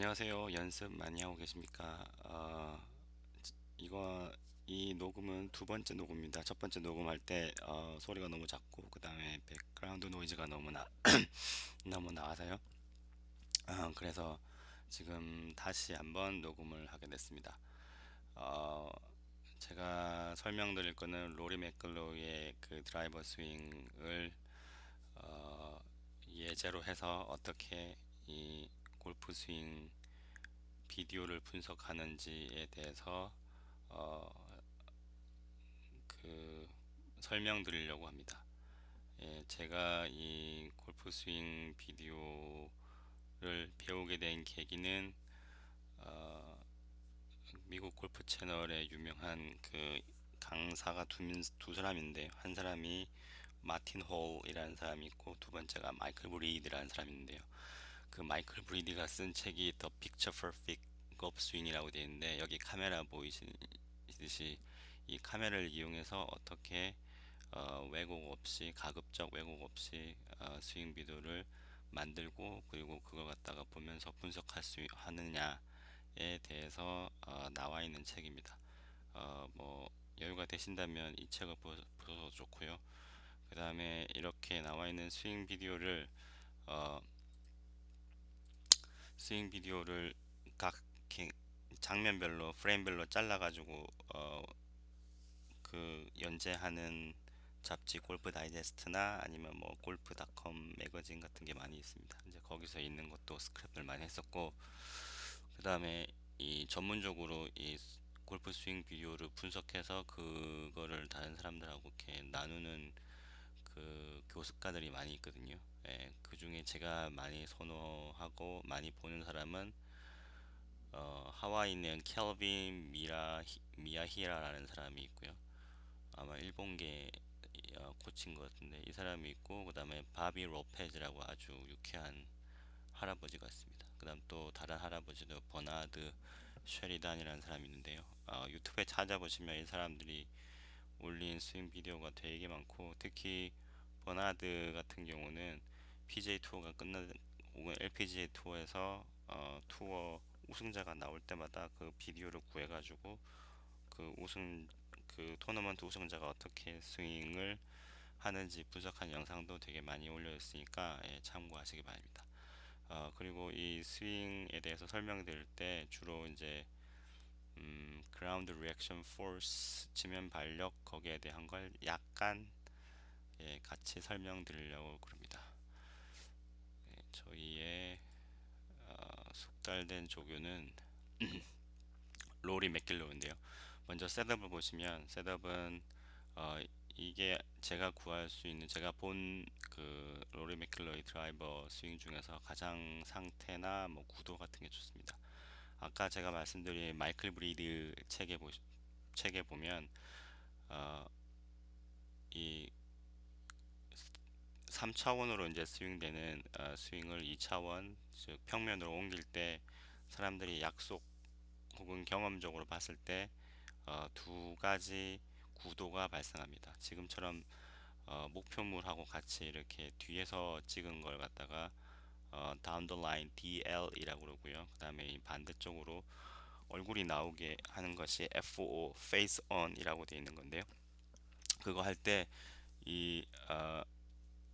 안녕하세요. 연습 많이 하고 계십니까? 이거 이 녹음은 두 번째 녹음입니다. 첫 번째 녹음할 때 소리가 너무 작고 그 다음에 백그라운드 노이즈가 너무 나와서요. 그래서 지금 다시 한번 녹음을 하게 됐습니다. 어, 제가 설명드릴 거는 로리 맥글로이의 그 드라이버 스윙을 어, 예제로 해서 어떻게 이 골프 스윙 비디오를 분석하는지에 대해서 어, 그 설명드리려고 합니다. 예, 제가 이 골프 스윙 비디오를 배우게 된 계기는 어, 미국 골프 채널에 유명한 그 강사가 두 사람인데, 한 사람이 마틴 홀이라는 사람이 있고 두 번째가 마이클 브리드라는 사람이 있는데요. 그 마이클 브리디가 쓴 책이 The Picture Perfect Golf Swing이라고 되어 있는데, 여기 카메라 보이시듯이 이 카메라를 이용해서 어떻게 왜곡 없이, 가급적 왜곡 없이 스윙 비디오를 만들고, 그리고 그걸 갖다가 보면서 분석할 수 하느냐에 대해서 나와 있는 책입니다. 뭐 여유가 되신다면 이 책을 보셔도 좋고요. 그 다음에 이렇게 나와 있는 어, 스윙 비디오를 각 장면별로, 프레임별로 잘라가지고 그 연재하는 잡지 골프 다이제스트나 아니면 뭐 골프닷컴 매거진 같은 게 많이 있습니다. 이제 거기서 있는 것도 스크랩을 많이 했었고, 그 다음에 이 전문적으로 이 골프 스윙 비디오를 분석해서 그거를 다른 사람들하고 이렇게 나누는 그 교습가들이 많이 있거든요. 예, 그 중에 제가 많이 선호하고 많이 보는 사람은 하와이는 켈빈 미야히라라는 사람이 있고요. 아마 일본계 코치인 것 같은데, 이 사람이 있고, 그 다음에 바비 로페즈라고 아주 유쾌한 할아버지가 있습니다. 그 다음 또 다른 할아버지도 버나드 쉐리단이라는 사람이 있는데요. 유튜브에 찾아보시면 이 사람들이 올린 스윙 비디오가 되게 많고, 특히 버나드 같은 경우는 PGA 투어가 끝나 혹은 LPGA 투어에서 투어 우승자가 나올 때마다 그 비디오를 구해가지고 그 우승 그 토너먼트 우승자가 어떻게 스윙을 하는지 분석한 영상도 되게 많이 올려 있으니까, 예, 참고하시기 바랍니다. 그리고 이 스윙에 대해서 설명드릴 때 주로 이제 그라운드 리액션 포스, 지면 발력, 거기에 대한 걸 약간, 예, 같이 설명드리려고 그럽니다. 예, 저희의 숙달된 조교는 로리 맥길로인데요. 먼저 셋업을 보시면, 셋업은 어, 이게 제가 구할 수 있는, 제가 본 그 로리 맥킬로이 드라이버 스윙 중에서 가장 상태나 뭐 구도 같은 게 좋습니다. 아까 제가 말씀드린 마이클 브리드 책에 보면 어, 이 3차원으로 이제 스윙되는 스윙을 2차원, 즉 평면으로 옮길 때 사람들이 약속 혹은 경험적으로 봤을 때 두 가지 구도가 발생합니다. 지금처럼 목표물하고 같이 이렇게 뒤에서 찍은 걸 갖다가 down the line DL이라고 그러고요. 그 다음에 반대쪽으로 얼굴이 나오게 하는 것이 FO, face on이라고 되어 있는 건데요. 그거 할 때 이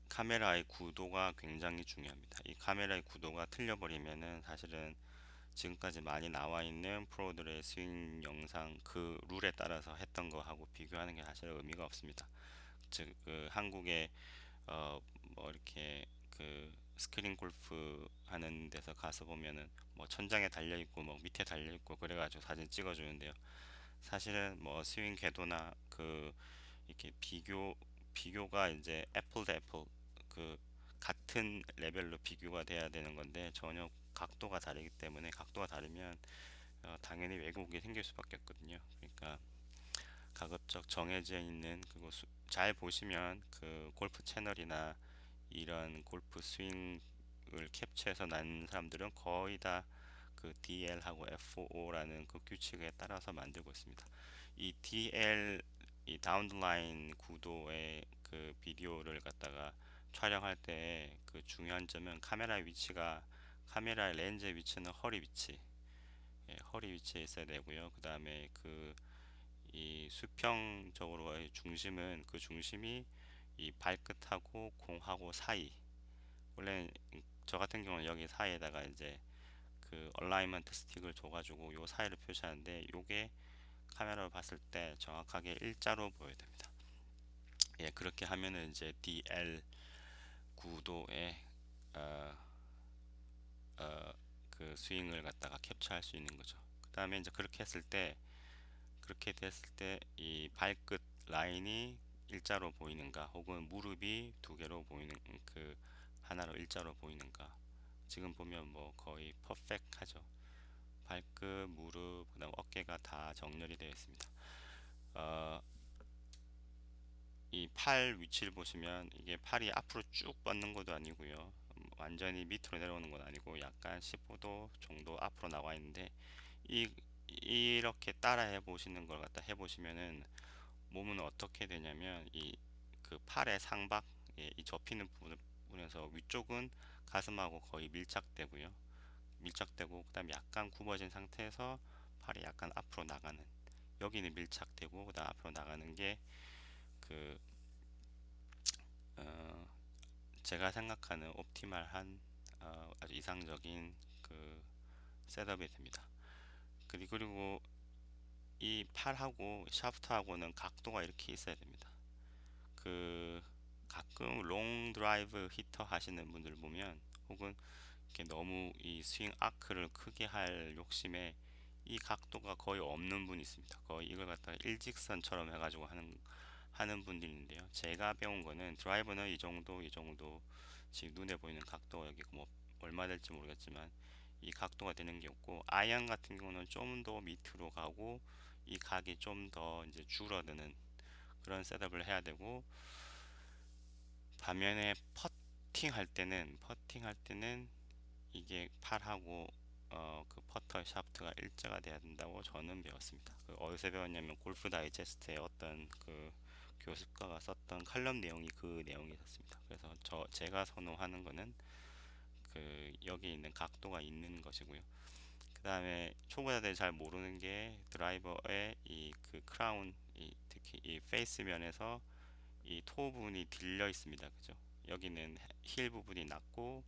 카메라의 구도가 굉장히 중요합니다. 이 카메라의 구도가 틀려버리면은 사실은 지금까지 많이 나와 있는 프로들의 스윙 영상 그 룰에 따라서 했던 거하고 비교하는 게 사실 의미가 없습니다. 즉, 그 한국에 뭐 이렇게 그 스크린 골프 하는 데서 가서 보면은 뭐 천장에 달려 있고 뭐 밑에 달려 있고 그래가지고 사진 찍어 주는데요. 사실은 뭐 스윙 궤도나 그 이렇게 비교가 이제 애플 대 애플, 그 같은 레벨로 비교가 돼야 되는 건데, 전혀 각도가 다르기 때문에, 각도가 다르면 당연히 왜곡이 생길 수밖에 없거든요. 그러니까 가급적 정해져 있는 그거 잘 보시면 그 골프 채널이나 이런 골프 스윙을 캡처해서 난 사람들은 거의 다 그 DL하고 FO라는 그 규칙에 따라서 만들고 있습니다. 이 DL, 이 다운라인 구도의 그 비디오를 갖다가 촬영할 때 그 중요한 점은 카메라 위치가 카메라의 렌즈 위치는 허리 위치, 허리 위치에 있어야 되고요. 그 다음에 이 수평적으로의 중심은 그 중심이 이 발끝하고 공하고 사이. 원래 저 같은 경우는 여기 사이에다가 이제 그 얼라이먼트 스틱을 줘가지고 요 사이를 표시하는데 요게 카메라로 봤을 때 정확하게 일자로 보여야 됩니다. 예, 그렇게 하면은 이제 DL 구도의 어, 그 스윙을 갖다가 캡처할 수 있는 거죠. 그 다음에 이제 그렇게 됐을 때 이 발끝 라인이 일자로 보이는가, 혹은 무릎이 두 개로 보이는 그 하나로 일자로 보이는가. 지금 보면 뭐 거의 퍼펙트하죠. 발끝, 무릎, 그다음 어깨가 다 정렬이 되어 있습니다. 어, 이 팔 위치를 보시면 이게 팔이 앞으로 쭉 뻗는 것도 아니고요. 완전히 밑으로 내려오는 건 아니고 약간 15도 정도 앞으로 나와 있는데 이 이렇게 따라 해 보시는 걸 갖다 해 보시면은 몸은 어떻게 되냐면 이 그 팔의 상박, 이 접히는 부분에서 위쪽은 가슴하고 거의 밀착되고요. 밀착되고 그다음 약간 굽어진 상태에서 팔이 약간 앞으로 나가는, 여기는 밀착되고 그다음 앞으로 나가는 게 그 어, 제가 생각하는 옵티말한 아주 이상적인 그 셋업이 됩니다. 그리고 이 팔하고 샤프트하고는 각도가 이렇게 있어야 됩니다. 그 가끔 롱 드라이브 히터 하시는 분들 보면, 혹은 이렇게 너무 이 스윙 아크를 크게 할 욕심에 이 각도가 거의 없는 분이 있습니다. 거의 이걸 갖다가 일직선처럼 해가지고 하는 분들이 있는데요. 제가 배운 거는 드라이버는 이 정도 지금 눈에 보이는 각도가 여기 뭐 얼마 될지 모르겠지만 이 각도가 되는 게 없고, 아이언 같은 경우는 좀 더 밑으로 가고 이 각이 좀 더 이제 줄어드는 그런 셋업을 해야 되고, 반면에 퍼팅할 때는 이게 팔하고 그 퍼터 샤프트가 일자가 돼야 된다고 저는 배웠습니다. 어디서 배웠냐면 골프 다이제스트의 어떤 그 교습가가 썼던 칼럼 내용이 그 내용이었습니다. 그래서 제가 선호하는 거는 그 여기 있는 각도가 있는 것이고요. 그 다음에 초보자들이 잘 모르는 게 드라이버의 이 그 크라운, 특히 이 페이스 면에서 이 토 부분이 들려 있습니다. 그죠? 여기는 힐 부분이 낮고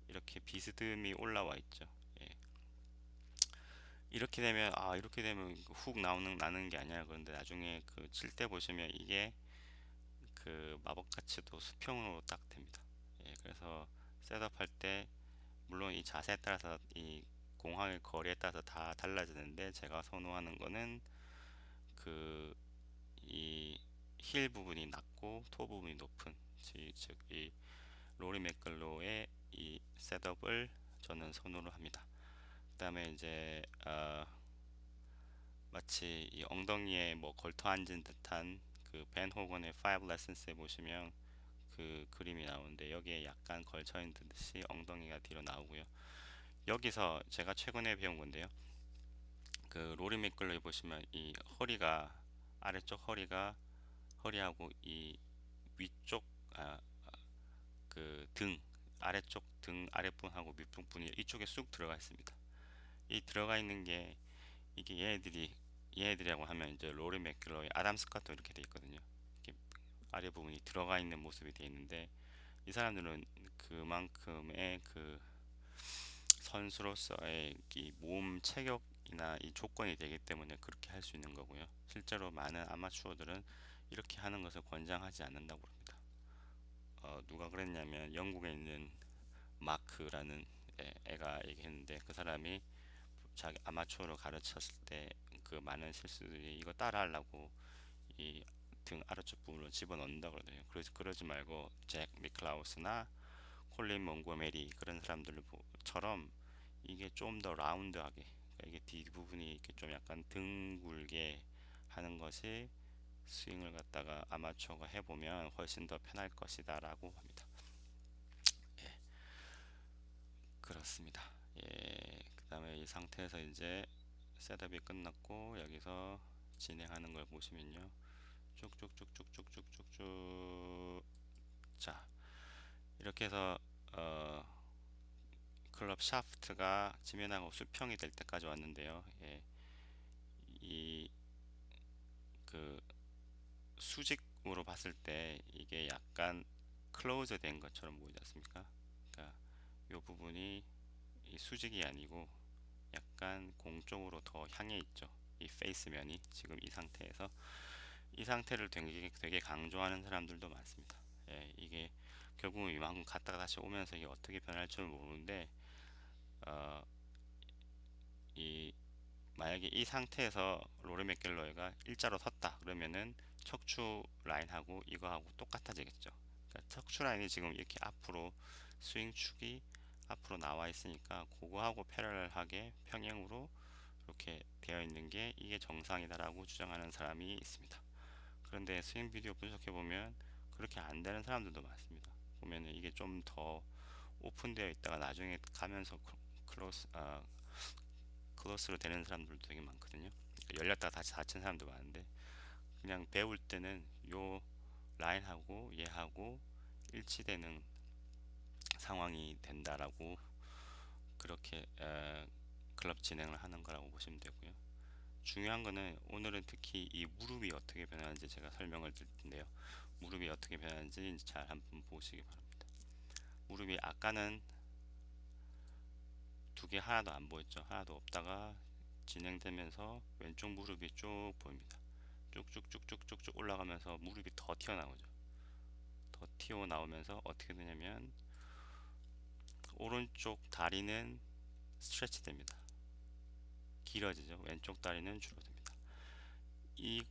이렇게 비스듬히 올라와 있죠. 예. 이렇게 되면 훅 나는 게 아니야. 그런데 나중에 그 칠 때 보시면 이게 그 마법같이도 수평으로 딱 됩니다. 예, 그래서 셋업할 때 물론 이 자세에 따라서 이 공항의 거리에 따라서 다 달라지는데, 제가 선호하는 거는 그 이 힐 부분이 낮고 토 부분이 높은, 즉 이 로리 맥글로의 이 셋업을 저는 선호를 합니다. 그 다음에 이제 마치 이 엉덩이에 뭐 걸터 앉은 듯한 그 벤 호건의 Five Lessons에 보시면 그 그림이 나오는데, 여기에 약간 걸쳐 있는 듯이 엉덩이가 뒤로 나오고요. 여기서 제가 최근에 배운 건데요. 그 로리 맥글로이 보시면 이 허리가, 아래쪽 허리하고 이 위쪽 그 등, 아래쪽 등 아랫부분하고 밑부분이 이쪽에 쑥 들어가 있습니다. 이 들어가 있는 게 이게 얘네들이라고 하면 이제 로리 맥글로이, 아담 스카트 이렇게 돼 있거든요. 이렇게 아래 부분이 들어가 있는 모습이 돼 있는데, 이 사람들은 그만큼의 그 선수로서의 이 몸 체격이나 이 조건이 되기 때문에 그렇게 할 수 있는 거고요. 실제로 많은 아마추어들은 이렇게 하는 것을 권장하지 않는다고 합니다. 누가 그랬냐면 영국에 있는 마크라는 애가 얘기했는데, 그 사람이 자기 아마추어로 가르쳤을 때 그 많은 실수들이 이거 따라 하려고 이 등 아래쪽 부분으로 집어넣는다 그러더래요. 그래서 그러지 말고 잭 미클라우스나 콜린 몽고메리 그런 사람들처럼 이게 좀 더 라운드하게, 그러니까 이게 뒷부분이 이렇게 좀 약간 둥글게 하는 것이 스윙을 갖다가 아마추어가 해보면 훨씬 더 편할 것이다 라고 합니다. 예, 그렇습니다. 예, 그 다음에 이 상태에서 이제 셋업이 끝났고 여기서 진행하는 걸 보시면요, 쭉쭉쭉쭉쭉쭉쭉, 자 이렇게 해서 클럽 샤프트가 지면하고 수평이 될 때까지 왔는데요. 예, 이 그 수직으로 봤을 때 이게 약간 클로즈 된 것처럼 보이지 않습니까? 그러니까 이 부분이 이 수직이 아니고 약간 공쪽으로 더 향해 있죠. 이 페이스 면이 지금 이 상태에서 이 상태를 되게 강조하는 사람들도 많습니다. 예, 이게 결국은 이만큼 갔다가 다시 오면서 이게 어떻게 변할 줄 모르는데 어, 이 만약에 이 상태에서 로레 맥길로이가 일자로 섰다 그러면은 척추 라인하고 이거하고 똑같아지겠죠. 그러니까 척추 라인이 지금 이렇게 앞으로 스윙 축이 앞으로 나와 있으니까 그거하고 패러럴하게 평행으로 이렇게 되어 있는 게 이게 정상이다라고 주장하는 사람이 있습니다. 그런데 스윙 비디오 분석해 보면 그렇게 안 되는 사람들도 많습니다. 보면은 이게 좀 더 오픈되어 있다가 나중에 가면서 클로스 클로스로 되는 사람들도 되게 많거든요. 열렸다가 다시 닫힌 사람도 많은데 그냥 배울 때는 요 라인하고 얘하고 일치되는 상황이 된다라고 그렇게 클럽 진행을 하는 거라고 보시면 되고요. 중요한 거는 오늘은 특히 이 무릎이 어떻게 변하는지 제가 설명을 드릴 텐데요. 무릎이 어떻게 변하는지 잘 한번 보시기 바랍니다. 무릎이 아까는 두 개 하나도 안 보였죠. 하나도 없다가 진행되면서 왼쪽 무릎이 쭉 보입니다. 쭉쭉쭉쭉쭉쭉 올라가면서 무릎이 더 튀어나오죠. 더 튀어나오면서 어떻게 되냐면 오른쪽 다리는 스트레치 됩니다. 길어지죠. 왼쪽 다리는 줄어듭니다. 이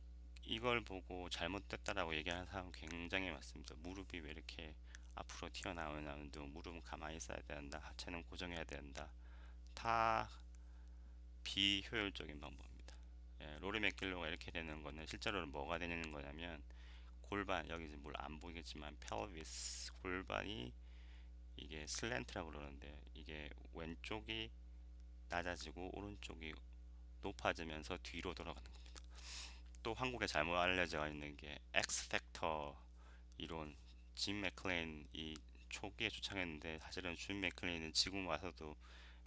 이걸 보고 잘못됐다라고 얘기하는 사람 굉장히 많습니다. 무릎이 왜 이렇게 앞으로 튀어나오는데 무릎은 가만히 있어야 된다. 하체는 고정해야 된다. 다 비효율적인 방법입니다. 예, 로리 맥길로가 이렇게 되는 거는 실제로는 뭐가 되는 거냐면 골반 여기 뭘 안 보이겠지만 펠비스 골반이 이게 슬랜트라고 그러는데 이게 왼쪽이 낮아지고 오른쪽이 높아지면서 뒤로 돌아가는 겁니다. 또 한국에 잘못 알려져 있는 게 X 팩터 이론 짐 맥클레인이 초기에 주창했는데 사실은 짐 맥클레인은 지금 와서도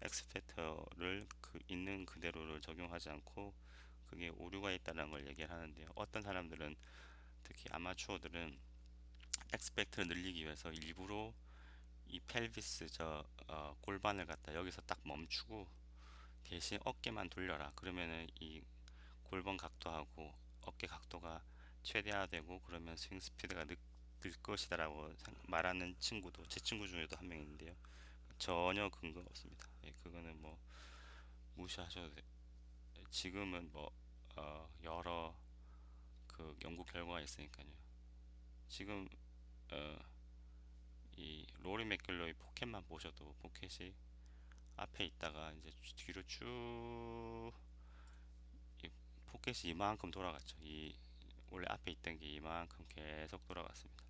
X 팩터를 있는 그대로를 적용하지 않고 그게 오류가 있다는 걸 얘기를 하는데요. 어떤 사람들은 특히 아마추어들은 X 팩터를 늘리기 위해서 일부러 이 펠비스 골반을 갖다 여기서 딱 멈추고 대신 어깨만 돌려라. 그러면은 이 골반 각도하고 어깨 각도가 최대화되고 그러면 스윙 스피드가 늘 것이다라고 말하는 친구도 제 친구 중에도 한 명 있는데요. 전혀 근거 없습니다. 예, 그거는 뭐 무시하셔도 돼. 지금은 뭐 여러 그 연구 결과가 있으니까요. 지금 어, 이 로리 맥길로이 포켓만 보셔도 포켓이 앞에 있다가 이제 뒤로 쭉 이 포켓이 이만큼 돌아갔죠. 이 원래 앞에 있던 게 이만큼 계속 돌아갔습니다.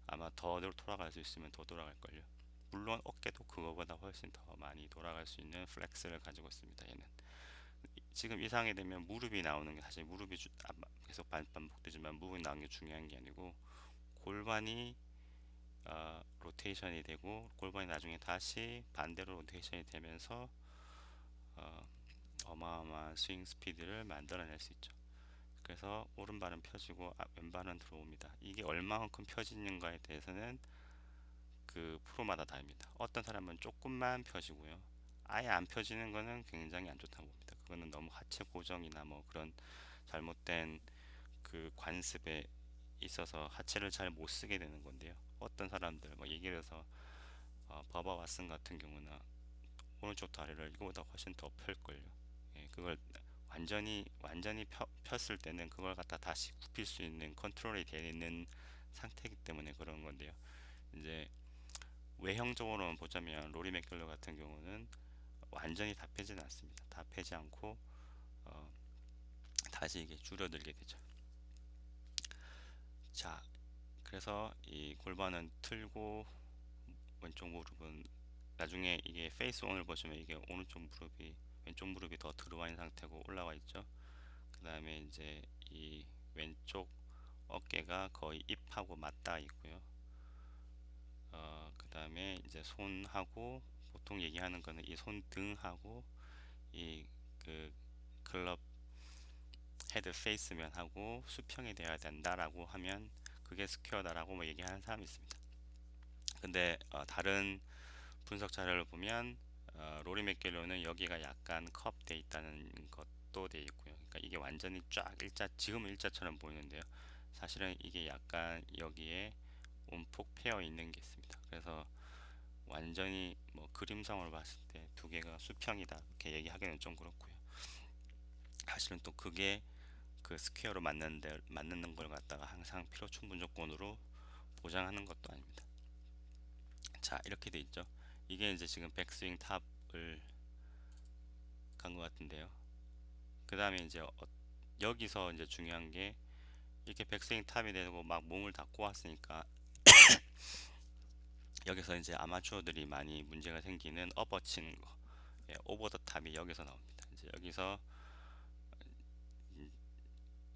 아마 더 돌아갈 수 있으면 더 돌아갈걸요. 물론 어깨도 그거보다 훨씬 더 많이 돌아갈 수 있는 플렉스를 가지고 있습니다. 얘는 지금 이상이 되면 무릎이 나오는 게 사실 무릎이 계속 반복되지만 무릎이 나오는 게 중요한 게 아니고 골반이 로테이션이 되고 골반이 나중에 다시 반대로 로테이션이 되면서 어, 어마어마한 스윙 스피드를 만들어낼 수 있죠. 그래서 오른발은 펴지고 왼발은 들어옵니다. 이게 얼마만큼 펴지는가에 대해서는 그 프로마다 다릅니다. 어떤 사람은 조금만 펴지고요. 아예 안 펴지는 거는 굉장히 안 좋다고 봅니다. 그거는 너무 하체 고정이나 뭐 그런 잘못된 그 관습에 있어서 하체를 잘 못 쓰게 되는 건데요. 어떤 사람들 뭐 예를 들어서 버바 왓슨 같은 경우는 오른쪽 다리를 이거보다 훨씬 더 펼걸요. 예, 그걸 완전히 폈을 때는 그걸 갖다 다시 굽힐 수 있는 컨트롤이 되어 있는 상태이기 때문에 그런 건데요. 이제 외형적으로만 보자면 로리 맥길러 같은 경우는 완전히 다 펴지는 않습니다. 다 펴지 않고 어, 다시 이게 줄어들게 되죠. 자, 그래서 이 골반은 틀고 왼쪽 무릎은 나중에 이게 페이스 온을 보시면 이게 오른쪽 무릎이 왼쪽 무릎이 더 들어와 있는 상태고 올라와 있죠. 그 다음에 이제 이 왼쪽 어깨가 거의 ip하고 맞닿아 있고요. 그 다음에 이제 손하고 보통 얘기하는 거는 이 손등하고 이 그 클럽 헤드 페이스면하고 수평이 되어야 된다라고 하면 그게 스퀘어다라고 뭐 얘기하는 사람이 있습니다. 근데 다른 분석 자료를 보면 로리 맥길로는 여기가 약간 컵돼 있다는 것도 돼 있고요. 그러니까 이게 완전히 쫙 일자, 지금 일자처럼 보이는데요. 사실은 이게 약간 여기에 온폭 패어 있는 게 있습니다. 그래서 완전히 뭐 그림상으로 봤을 때 두 개가 수평이다 이렇게 얘기하기는 좀 그렇고요. 사실은 또 그게 그 스퀘어로 맞는 걸 갖다가 항상 필요 충분 조건으로 보장하는 것도 아닙니다. 자, 이렇게 돼 있죠. 이게 이제 지금 백스윙 탑을 간 것 같은데요. 그 다음에 이제 여기서 이제 중요한 게 이렇게 백스윙 탑이 되고 막 몸을 다 꼬았으니까 여기서 이제 아마추어들이 많이 문제가 생기는 업어 치는 거, 예, 오버 더 탑이 여기서 나옵니다. 이제 여기서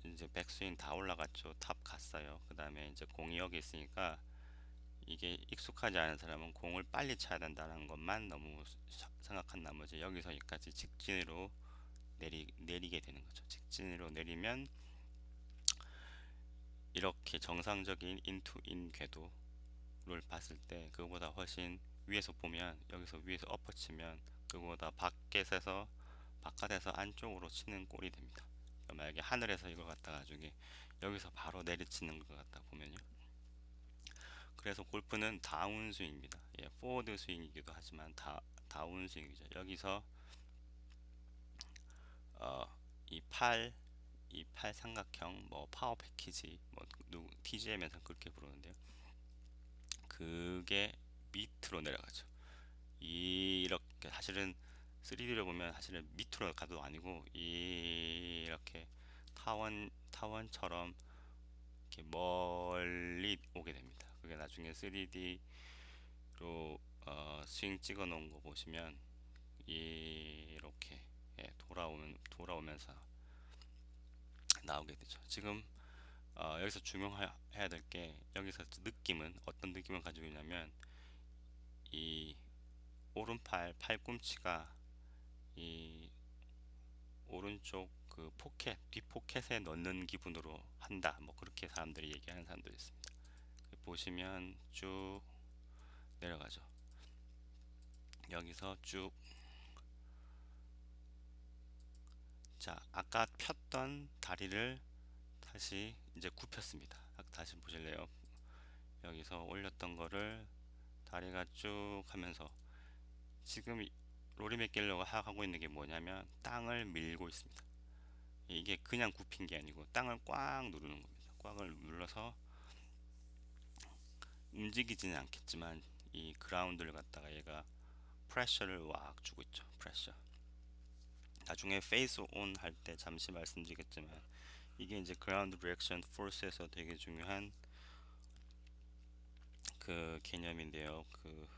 이제 백스윙 다 올라갔죠. 탑 갔어요. 그 다음에 이제 공이 여기 있으니까 이게 익숙하지 않은 사람은 공을 빨리 쳐야 된다는 것만 너무 생각한 나머지 여기서 여기까지 직진으로 내리게 되는 거죠. 직진으로 내리면 이렇게 정상적인 인투인 궤도를 봤을 때 그거보다 훨씬 위에서 보면 여기서 위에서 엎어치면 그거보다 바깥에서 안쪽으로 치는 꼴이 됩니다. 그러니까 만약에 하늘에서 이걸 갖다가 나중에 여기서 바로 내리치는 것 같다 보면요. 그래서 골프는 다운 스윙입니다. 예, 포워드 스윙이기도 하지만 다운 스윙이죠. 여기서 어, 이 팔, 이 팔 삼각형 뭐 파워 패키지 뭐 TGM에서 그렇게 부르는데요. 그게 밑으로 내려가죠. 이렇게 사실은 3D를 보면 사실은 밑으로 가도 아니고 이렇게 타원처럼 이렇게 멀리 오게 됩니다. 그게 나중에 3D로 스윙 찍어 놓은 거 보시면 이렇게 예, 돌아오면서 나오게 되죠. 지금 여기서 중요해야 될 게 여기서 느낌은 어떤 느낌을 가지고 있냐면 이 오른팔 팔꿈치가 이 오른쪽 그 포켓 뒷포켓에 넣는 기분으로 한다 뭐 그렇게 사람들이 얘기하는 사람도 있습니다. 보시면 쭉 내려가죠. 여기서 쭉 자, 아까 폈던 다리를 다시 이제 굽혔습니다. 다시 보실래요? 여기서 올렸던 거를 다리가 쭉 하면서 지금 로리 맥길러가 하고 있는 게 뭐냐면 땅을 밀고 있습니다. 이게 그냥 굽힌 게 아니고 땅을 꽉 누르는 겁니다. 꽉을 눌러서 움직이지는 않겠지만 이 그라운드를 갖다가 얘가 프레셔를 왁 주고 있죠. 프레셔. 나중에 페이스 온 할 때 잠시 말씀드리겠지만 이게 이제 그라운드 리액션 포스에서 되게 중요한 그 개념인데요. 그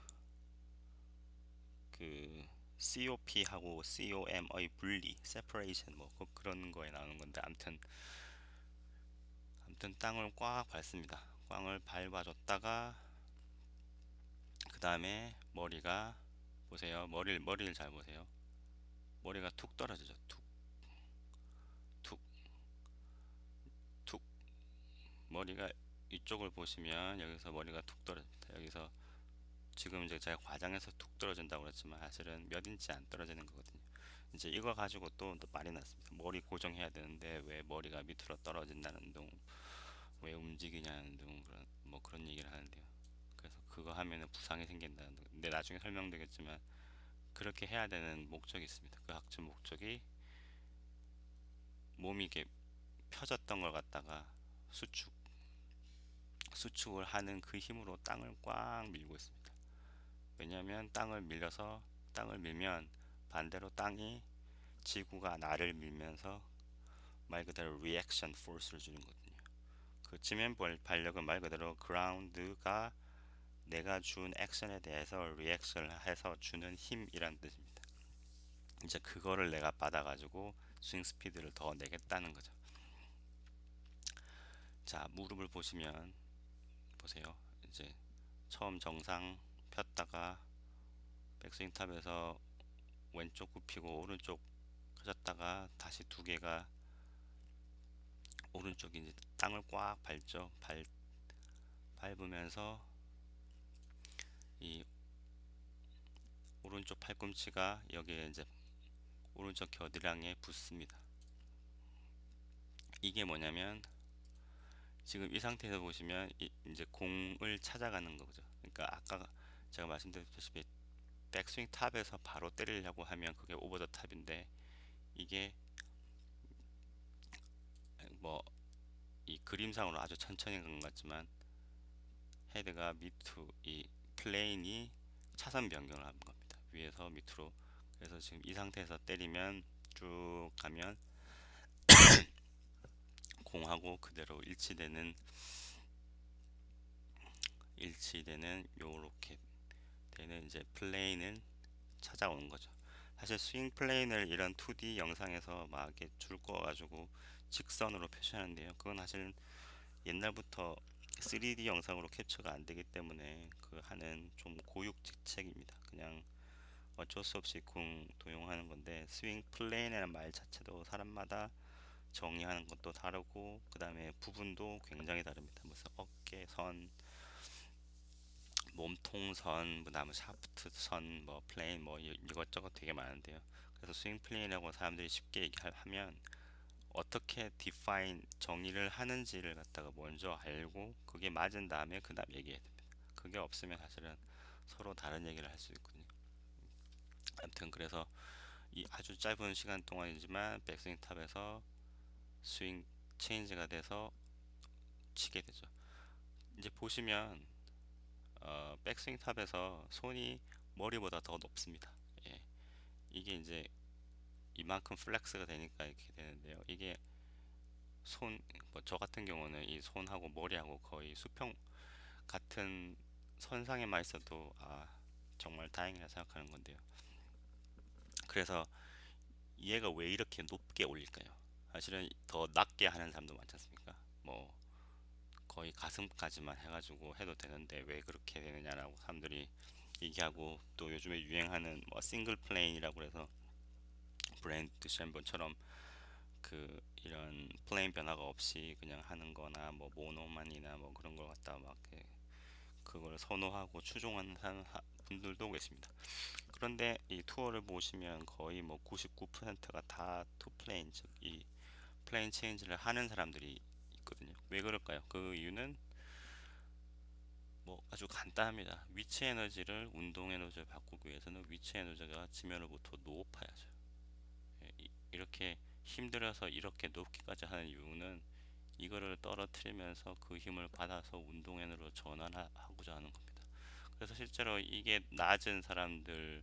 COP하고 COM의 분리, separation 뭐 그런 거에 나오는 건데 아무튼 땅을 꽉 밟습니다. 꽝을 밟아줬다가 그 다음에 머리가 보세요. 머리를 잘 보세요. 머리가 툭 떨어지죠. 툭, 툭, 툭. 머리가 이쪽을 보시면 여기서 머리가 툭 떨어집니다. 여기서 지금 이제 제가 과장해서 툭 떨어진다고 그랬지만 사실은 몇 인치 안 떨어지는 거거든요. 이제 이거 가지고 또 말이 났습니다. 머리 고정해야 되는데 왜 머리가 밑으로 떨어진다는 둥, 왜 움직이냐는 둥 그런 얘기를 하는데요. 그래서 그거 하면은 부상이 생긴다는 둥. 근데 나중에 설명드리겠지만 그렇게 해야 되는 목적이 있습니다. 그 학습 목적이 몸이 이렇게 펴졌던 걸 갖다가 수축을 하는 그 힘으로 땅을 꽉 밀고 있습니다. 왜냐하면 땅을 밀면 반대로 땅이 지구가 나를 밀면서 말 그대로 리액션 포스를 주는 거거든요. 그 지면 발력은 말 그대로 그라운드가 내가 준 액션에 대해서 리액션을 해서 주는 힘이란 뜻입니다. 이제 그거를 내가 받아가지고 스윙 스피드를 더 내겠다는 거죠. 자, 무릎을 보세요. 이제 처음 정상 폈다가 백스윙 탑에서 왼쪽 굽히고 오른쪽 펴졌다가 다시 두 개가 오른쪽이 이제 땅을 꽉 밟죠. 밟으면서 이 오른쪽 팔꿈치가 여기에 이제 오른쪽 겨드랑이에 붙습니다. 이게 뭐냐면 지금 이 상태에서 보시면 이제 공을 찾아가는 거죠. 그러니까 아까 제가 말씀드렸다시피 백스윙 탑에서 바로 때리려고 하면 그게 오버 더 탑인데, 이게 뭐 이 그림상으로 아주 천천히 간 것 같지만 헤드가 밑으로 이 플레인이 차선 변경을 한 겁니다. 위에서 밑으로. 그래서 지금 이 상태에서 때리면 쭉 가면 공하고 그대로 일치되는 요렇게 되는 이제 플레인을 찾아오는 거죠. 사실 스윙 플레인을 이런 2D 영상에서 막 이렇게 줄 꺼가지고 직선으로 표시하는데요. 그건 사실 옛날부터 3D 영상으로 캡처가 안 되기 때문에 그 하는 좀 고육지책입니다. 그냥 어쩔 수 없이 도용하는 건데, 스윙 플레인이라는 말 자체도 사람마다 정의하는 것도 다르고 그 다음에 부분도 굉장히 다릅니다. 무슨 어깨선, 몸통선, 그다음에 샤프트선, 뭐 플레인, 뭐 이것저것 되게 많은데요. 그래서 스윙 플레인이라고 사람들이 쉽게 얘기하면 어떻게 define 정의를 하는지를 갖다가 먼저 알고 그게 맞은 다음에 그 다음 얘기해야 됩니다. 그게 없으면 사실은 서로 다른 얘기를 할 수 있거든요. 아무튼 그래서 이 아주 짧은 시간 동안이지만 백스윙 탑에서 스윙 체인지가 돼서 치게 되죠. 이제 보시면 백스윙 탑에서 손이 머리보다 더 높습니다. 예, 이게 이제 이만큼 플렉스가 되니까 이렇게 되는데요. 이게 뭐 저 같은 경우는 이 손하고 머리하고 거의 수평 같은 선상에만 있어도 정말 다행이라 생각하는 건데요. 그래서 얘가 왜 이렇게 높게 올릴까요? 사실은 더 낮게 하는 사람도 많지 않습니까? 뭐 거의 가슴까지만 해가지고 해도 되는데 왜 그렇게 되느냐라고 사람들이 얘기하고, 또 요즘에 유행하는 뭐 싱글 플레인이라고 해서 브랜드 샴본처럼 그 이런 플레인 변화가 없이 그냥 하는 거나 뭐 모노만이나 뭐 그런 걸 갖다 막 그걸 선호하고 추종하는 분들도 계십니다. 그런데 이 투어를 보시면 거의 뭐 99%가 다 투플레인, 즉 이 플레인 체인지를 하는 사람들이 있거든요. 왜 그럴까요? 그 이유는 뭐 아주 간단합니다. 위치 에너지를 운동 에너지를 바꾸기 위해서는 위치 에너지가 지면으로부터 높아야죠. 이렇게 힘들어서 이렇게 높기까지 하는 이유는 이거를 떨어뜨리면서 그 힘을 받아서 운동 에너지로 전환하고자 하는 겁니다. 그래서 실제로 이게 낮은 사람들,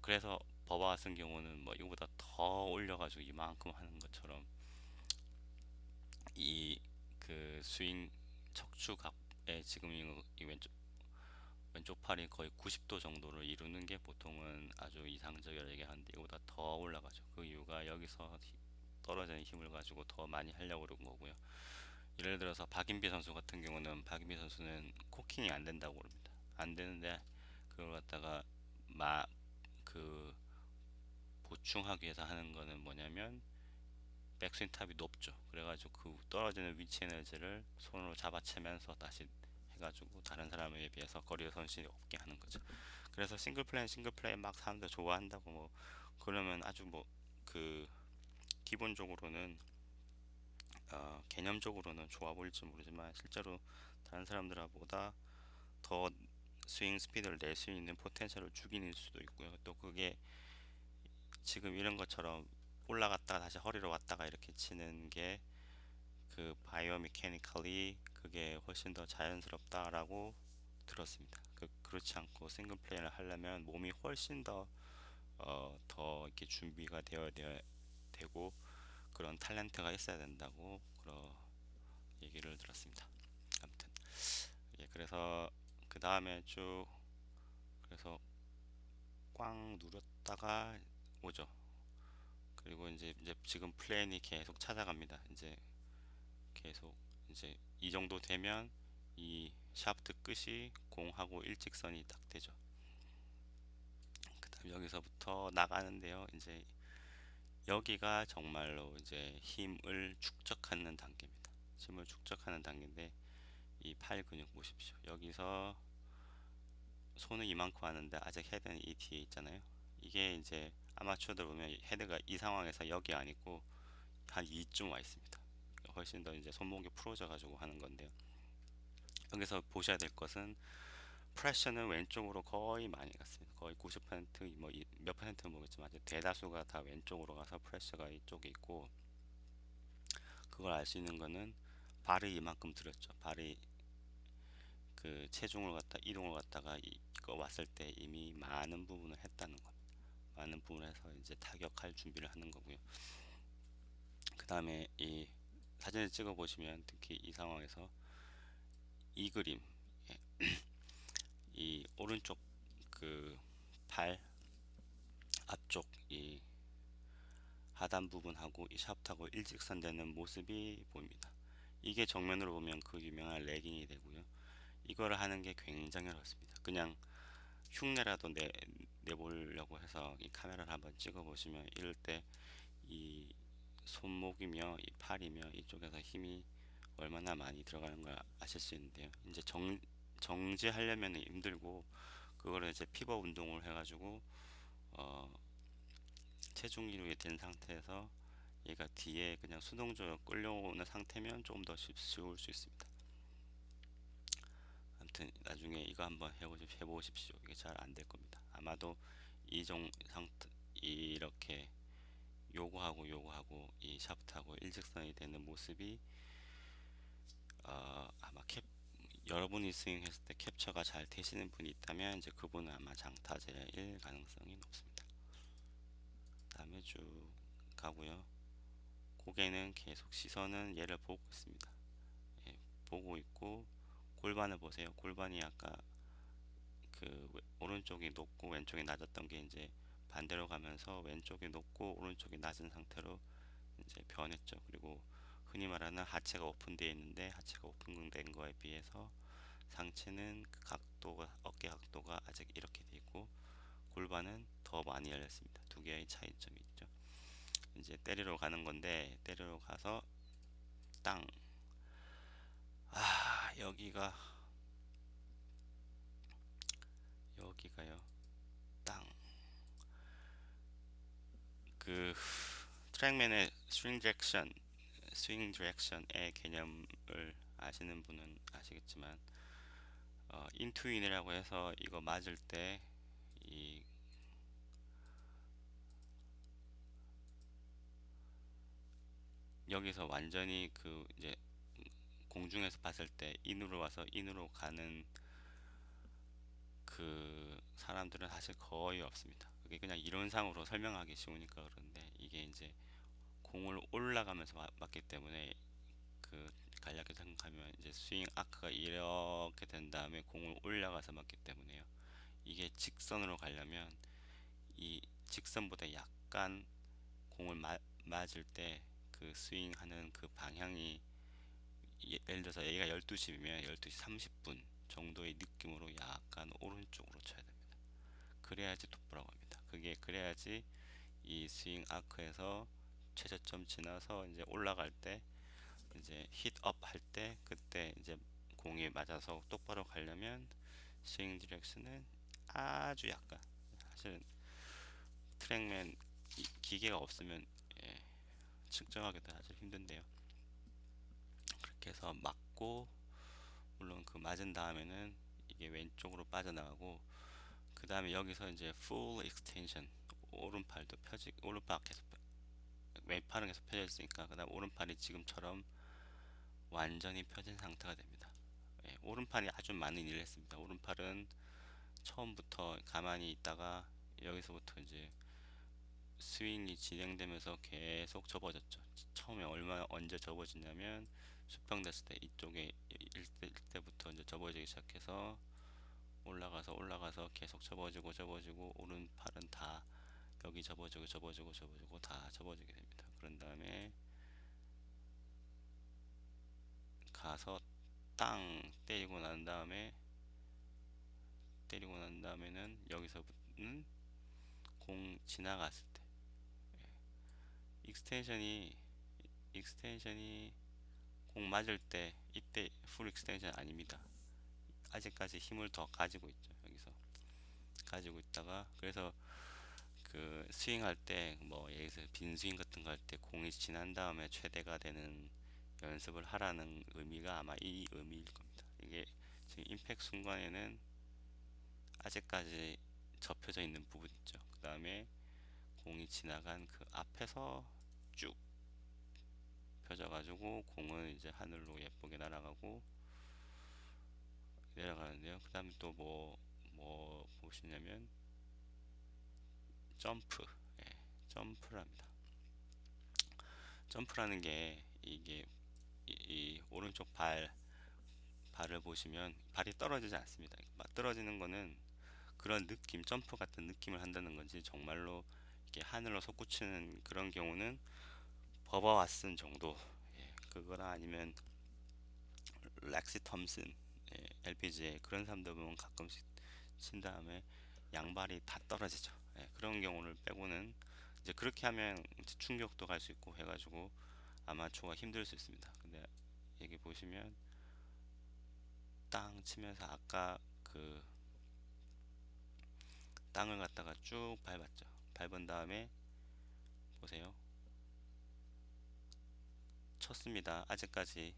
그래서 버바 같은 경우는 뭐 이거보다 더 올려가지고 이만큼 하는 것처럼 이 스윙 척추각에 지금 이 왼쪽 팔이 거의 90도 정도를 이루는 게 보통은 아주 이상적이라고 얘기하는데, 이거보다 더 올라가죠. 그 이유가 여기서 떨어지는 힘을 가지고 더 많이 하려고 그런 거고요. 예를 들어서 박인비 선수 같은 경우는, 박인비 선수는 코킹이 안 된다고 그럽니다. 안 되는데 그걸 갖다가 그 보충하기 위해서 하는 거는 뭐냐면 백스윙 탑이 높죠. 그래가지고 그 떨어지는 위치 에너지를 손으로 잡아채면서 다시 해가지고 다른 사람에 비해서 거리의 손실이 없게 하는 거죠. 그래서 싱글 플레이 막 사람들 좋아한다고 뭐 그러면 아주 뭐 그 기본적으로는 개념적으로는 좋아 보일지 모르지만 실제로 다른 사람들보다 더 스윙 스피드를 낼 수 있는 포텐셜을 죽이는 수도 있고요. 또 그게 지금 이런 것처럼 올라갔다가 다시 허리로 왔다가 이렇게 치는 게 그 바이오메카니컬리 그게 훨씬 더 자연스럽다라고 들었습니다. 그렇지 않고 싱글 플레이를 하려면 몸이 훨씬 더 이렇게 준비가 되어야 되고 그런 탤런트가 있어야 된다고 그런 얘기를 들었습니다. 아무튼 그래서 그 다음에 쭉 그래서 꽝 누렸다가 오죠. 그리고 이제 지금 플랜이 계속 찾아갑니다. 이제 계속 이제 이 정도 되면 이 샤프트 끝이 공하고 일직선이 딱 되죠. 여기서부터 나가는데요. 이제 여기가 정말로 이제 힘을 축적하는 단계입니다. 힘을 축적하는 단계인데 이 팔 근육 보십시오. 여기서 손은 이만큼 하는데 아직 헤드는 이 뒤에 있잖아요. 이게 이제 아마추어들 보면 헤드가 이 상황에서 여기 아니고 한 이쯤 와 있습니다. 훨씬 더 이제 손목이 풀어져 가지고 하는 건데요. 여기서 보셔야 될 것은 프레셔는 왼쪽으로 거의 많이 갔습니다. 거의 90%뭐 몇 퍼센트는 모르겠지만 대다수가 다 왼쪽으로 가서 프레셔가 이쪽에 있고, 그걸 알 수 있는 거는 발을 이만큼 들었죠. 발이 그 체중을 갖다 이동을 갖다가 이거 왔을 때 이미 많은 부분을 했다는 것. 많은 부분을 해서 이제 타격할 준비를 하는 거고요. 그 다음에 이 사진을 찍어 보시면 특히 이 상황에서 이 그림, 예, 이 오른쪽 그 발 앞쪽 이 하단 부분하고 이 샤프트하고 일직선되는 모습이 보입니다. 이게 정면으로 보면 그 유명한 레깅이 되고요. 이거를 하는 게 굉장히 어렵습니다. 그냥 흉내라도 내보려고 해서 이 카메라를 한번 찍어 보시면 이럴 때 이 손목이며 이 팔이며 이쪽에서 힘이 얼마나 많이 들어가는 걸 아실 수 있는데요. 이제 정지하려면 힘들고, 그거를 이제 피버 운동을 해가지고 어, 체중 이동이 된 상태에서 얘가 뒤에 그냥 수동적으로 끌려오는 상태면 조금 더 쉬울 수 있습니다. 아무튼 나중에 이거 한번 해보십시오. 이게 잘 안 될 겁니다. 아마도 이종 상태 이렇게 요거하고 이 샤프트하고 일직선이 되는 모습이 아마 여러분이 스윙했을 때 캡처가 잘 되시는 분이 있다면 이제 그분은 아마 장타자일 가능성이 높습니다. 다음에 쭉 가고요. 고개는 계속 시선은 얘를 보고 있습니다. 예, 보고 있고 골반을 보세요. 골반이 아까 그 오른쪽이 높고 왼쪽이 낮았던 게 이제 반대로 가면서 왼쪽이 높고 오른쪽이 낮은 상태로 이제 변했죠. 그리고 흔히 말하는 하체가 오픈되어 있는데 하체가 오픈된 거에 비해서 상체는 그 각도가 어깨 각도가 아직 이렇게 되어 있고 골반은 더 많이 열렸습니다. 두 개의 차이점이 있죠. 이제 때리러 가는 건데 때리러 가서 땅. 여기가 여기가요. 땅. 그 트랙맨의 스윙 디렉션의 개념을 아시는 분은 아시겠지만 인투인이라고 해서 이거 맞을 때 이 여기서 완전히 그 이제 공중에서 봤을 때 인으로 와서 인으로 가는 그 사람들은 사실 거의 없습니다. 그게 그냥 이론상으로 설명하기 쉬우니까 그런데 이게 이제 공을 올라가면서 맞기 때문에 그 간략하게 생각하면 이제 스윙 아크가 이렇게 된 다음에 공을 올라가서 맞기 때문에요. 이게 직선으로 가려면 이 직선보다 약간 공을 맞을 때 그 스윙하는 그 방향이 예를 들어서 여기가 12시면 12시 30분 정도의 느낌으로 약간 오른쪽으로 쳐야 됩니다. 그래야지 똑바라고 합니다. 그게 그래야지 이 스윙 아크에서 최저점 지나서 이제 올라갈 때 이제 힛업 할 때 그때 이제 공이 맞아서 똑바로 가려면 스윙 디렉션은 아주 약간, 사실은 트랙맨 기계가 없으면 예, 측정하기도 아주 힘든데요. 그렇게 해서 맞고 물론 그 맞은 다음에는 이게 왼쪽으로 빠져나가고 그 다음에 여기서 이제 full extension, 오른팔도 오른팔 계속 왼팔은 계속 펴져 있으니까 그 다음 오른팔이 지금처럼 완전히 펴진 상태가 됩니다. 예, 오른팔이 아주 많은 일을 했습니다. 오른팔은 처음부터 가만히 있다가 여기서부터 이제 스윙이 진행되면서 계속 접어졌죠. 처음에 언제 접어지냐면 수평 됐을 때 이쪽에 일 때부터 이제 접어지기 시작해서 올라가서 계속 접어지고 오른팔은 다 여기 접어지고 다 접어지게 됩니다. 그런 다음에 가서 땅 때리고 난 다음에는 여기서부터는 공 지나갔을 때 익스텐션이 익스텐션이 공 맞을 때 이때 풀 익스텐션 아닙니다. 아직까지 힘을 더 가지고 있죠. 여기서 가지고 있다가 그래서 그 스윙할 때 뭐 예를 들어서 빈 스윙 같은 거 할 때 공이 지난 다음에 최대가 되는 연습을 하라는 의미가 아마 이 의미일 겁니다. 이게 지금 임팩 순간에는 아직까지 접혀져 있는 부분 있죠. 그 다음에 공이 지나간 그 앞에서 쭉 펴져가지고 공은 이제 하늘로 예쁘게 날아가고 내려가는데요. 그 다음에 또 뭐 보시냐면 점프, 예, 점프를 합니다. 점프라는 게 이게 이 오른쪽 발을 보시면 발이 떨어지지 않습니다. 막 떨어지는 거는 그런 느낌, 점프 같은 느낌을 한다는 건지 정말로 이렇게 하늘로 솟구치는 그런 경우는 버버 왓슨 정도, 예, 그거나 아니면 렉시 톰슨, 예, LPGA 그런 사람들 보면 가끔씩 친 다음에 양발이 다 떨어지죠. 예, 그런 경우를 빼고는 이제 그렇게 하면 이제 충격도 갈 수 있고 해가지고 아마추어가 힘들 수 있습니다. 근데 여기 보시면 땅 치면서 아까 그 땅을 갖다가 쭉 밟았죠. 밟은 다음에 보세요. 쳤습니다. 아직까지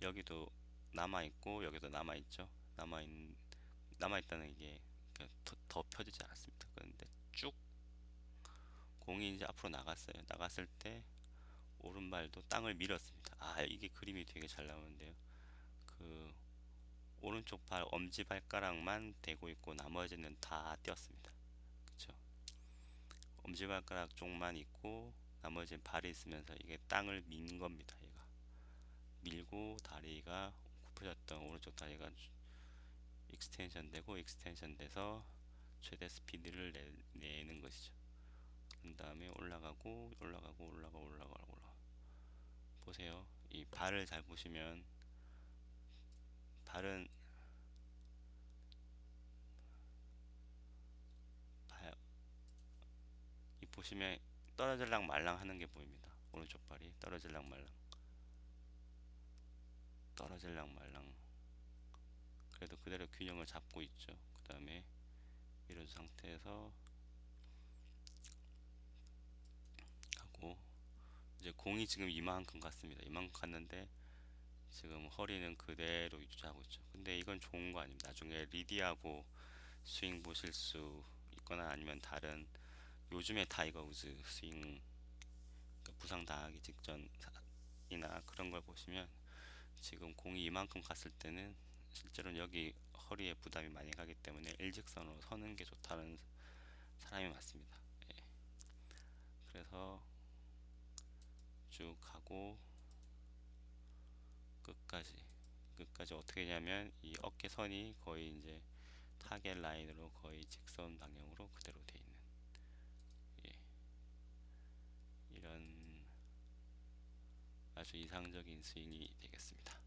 여기도 남아있고 여기도 남아있죠. 남아있다는 이게 더 펴지지 않았습니다. 그런데 쭉 공이 이제 앞으로 나갔어요. 나갔을 때 오른발도 땅을 밀었습니다. 아, 이게 그림이 되게 잘 나오는데요. 그 오른쪽 발 엄지발가락만 대고 있고 나머지는 다 띄었습니다. 그쵸? 엄지발가락 쪽만 있고 나머지는 발이 있으면서 이게 땅을 민 겁니다. 얘가 밀고 다리가 굽혀졌던 오른쪽 다리가 익스텐션 되고 익스텐션 돼서 최대 스피드를 내는 것이죠. 그 다음에 올라가고 올라가고 올라가고 올라가고 보세요. 이 발을 잘 보시면 발은 이 보시면 떨어질랑 말랑 하는 게 보입니다. 오른쪽 발이 떨어질랑 말랑 떨어질랑 말랑 그래도 그대로 균형을 잡고 있죠. 그 다음에 이런 상태에서 하고 이제 공이 지금 이만큼 갔습니다. 이만큼 갔는데 지금 허리는 그대로 유지하고 있죠. 근데 이건 좋은 거 아닙니다. 나중에 리디하고 스윙 보실 수 있거나 아니면 다른 요즘에 타이거 우즈 스윙 부상 당하기 직전이나 그런 걸 보시면 지금 공이 이만큼 갔을 때는 실제로는 여기 허리에 부담이 많이 가기 때문에 일직선으로 서는 게 좋다는 사람이 많습니다. 예. 그래서 쭉 가고 끝까지 어떻게 하냐면 이 어깨선이 거의 이제 타겟 라인으로 거의 직선 방향으로 그대로 돼 있는, 예, 이런 아주 이상적인 스윙이 되겠습니다.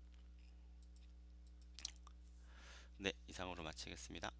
네, 이상으로 마치겠습니다.